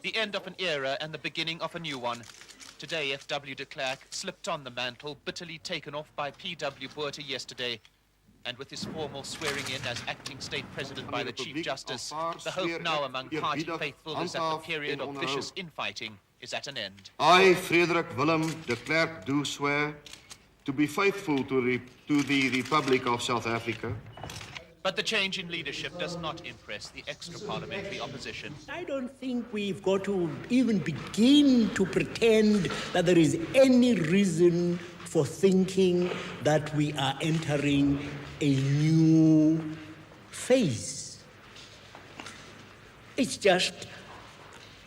The end of an era and the beginning of a new one. Today, F.W. de Klerk slipped on the mantle, bitterly taken off by P.W. Bothas yesterday. And with his formal swearing in as acting state president by the Chief Justice, the hope now among party faithful is that the period of vicious infighting is at an end. I, Frederik Willem de Klerk, do swear to be faithful to the Republic of South Africa. But the change in leadership does not impress the extra-parliamentary opposition. I don't think we've got to even begin to pretend that there is any reason for thinking that we are entering a new phase. It's just,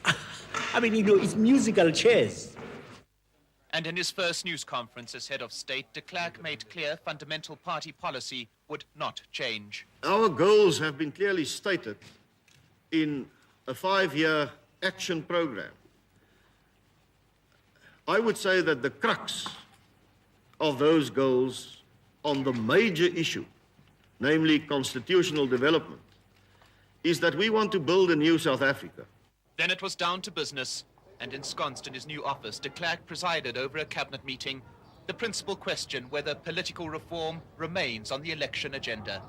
I mean, you know, it's musical chairs. And in his first news conference as head of state, de Klerk made clear fundamental party policy would not change. Our goals have been clearly stated in a 5-year action program. I would say that the crux of those goals on the major issue, namely constitutional development, is that we want to build a new South Africa. Then it was down to business, and ensconced in his new office, de Klerk presided over a cabinet meeting, the principal question whether political reform remains on the election agenda.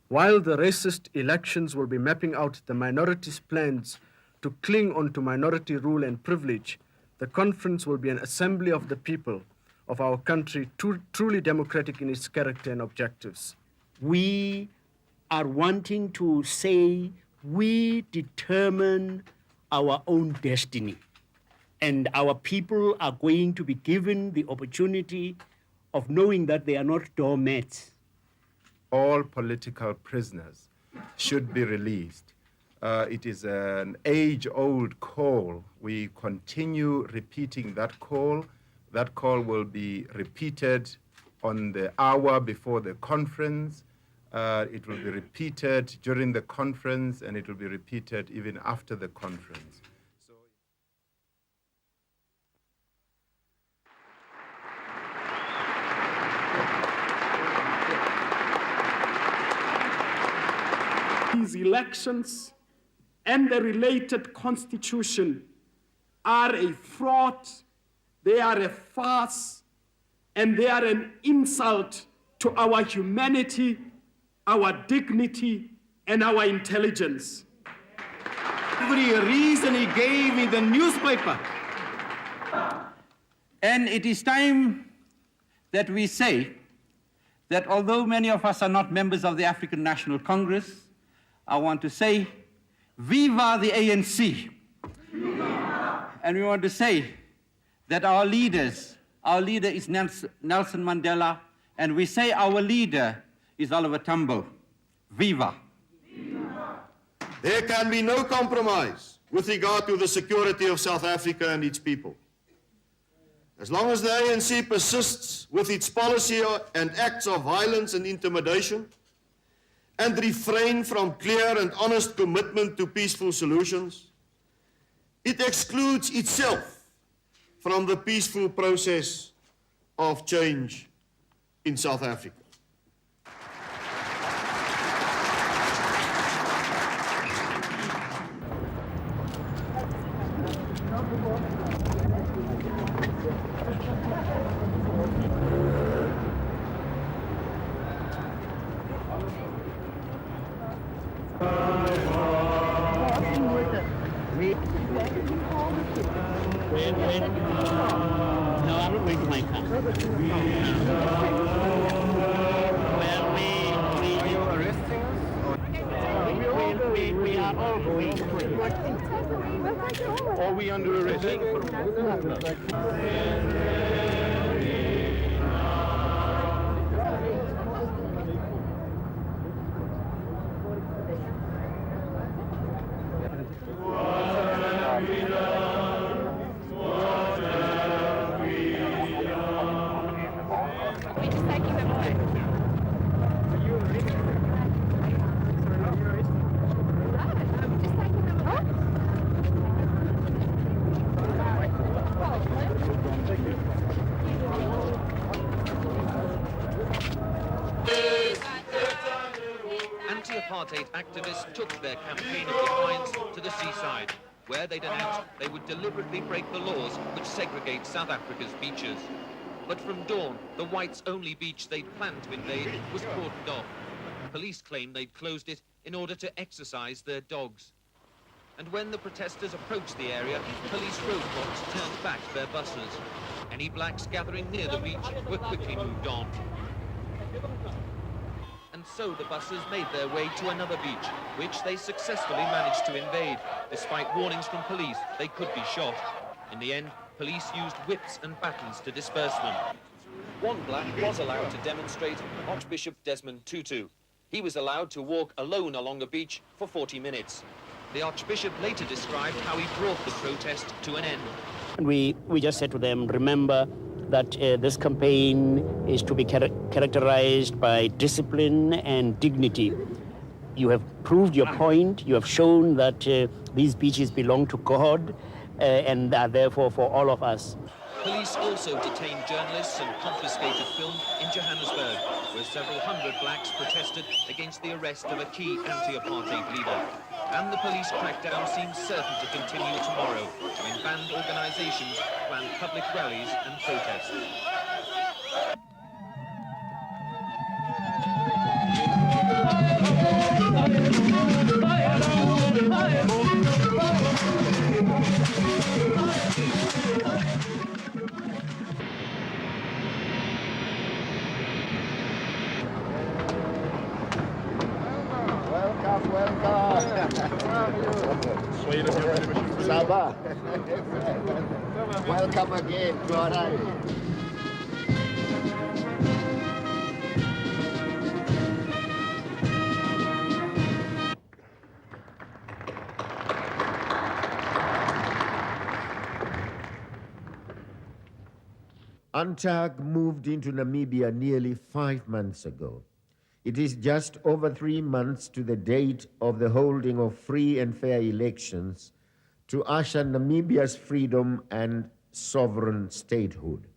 While the racist elections will be mapping out the minorities' plans to cling on to minority rule and privilege, the conference will be an assembly of the people of our country, truly democratic in its character and objectives. We are wanting to say we determine our own destiny, and our people are going to be given the opportunity of knowing that they are not doormats. All political prisoners should be released. It is an age-old call. We continue repeating that call. That call will be repeated on the hour before the conference. It will be repeated during the conference, and it will be repeated even after the conference. These elections and the related constitution are a fraud, they are a farce, and they are an insult to our humanity, our dignity, and our intelligence. Every reason he gave in the newspaper. And it is time that we say that although many of us are not members of the African National Congress, I want to say, Viva the ANC. Viva. And we want to say that our leader is Nelson Mandela, and we say our leader is Oliver Tambo. Viva. Viva. There can be no compromise with regard to the security of South Africa and its people. As long as the ANC persists with its policy and acts of violence and intimidation, and refrain from clear and honest commitment to peaceful solutions, it excludes itself from the peaceful process of change in South Africa. No, I'm not going to my car. Well, are you arresting us? We are all going. Are we under arrest? anti-apartheid activists took their campaign of defiance to the seaside, where they'd announced they would deliberately break the laws which segregate South Africa's beaches. But from dawn, the whites-only beach they'd planned to invade was cordoned off. Police claimed they'd closed it in order to exercise their dogs. And when the protesters approached the area, police roadblocks turned back their buses. Any blacks gathering near the beach were quickly moved on. And so the buses made their way to another beach, which they successfully managed to invade. Despite warnings from police, they could be shot. In the end, police used whips and batons to disperse them. One black was allowed to demonstrate, Archbishop Desmond Tutu. He was allowed to walk alone along the beach for 40 minutes. The Archbishop later described how he brought the protest to an end. We just said to them, remember that this campaign is to be characterized by discipline and dignity. You have proved your point. You have shown that these beaches belong to God and are therefore for all of us. Police also detained journalists and confiscated film in Johannesburg, where several hundred blacks protested against the arrest of a key anti-apartheid leader. And the police crackdown seems certain to continue tomorrow, when banned organizations plan public rallies and protests. Saba. Welcome again to our island. UNTAG moved into Namibia nearly 5 months ago. It is just over 3 months to the date of the holding of free and fair elections to usher Namibia's freedom and sovereign statehood.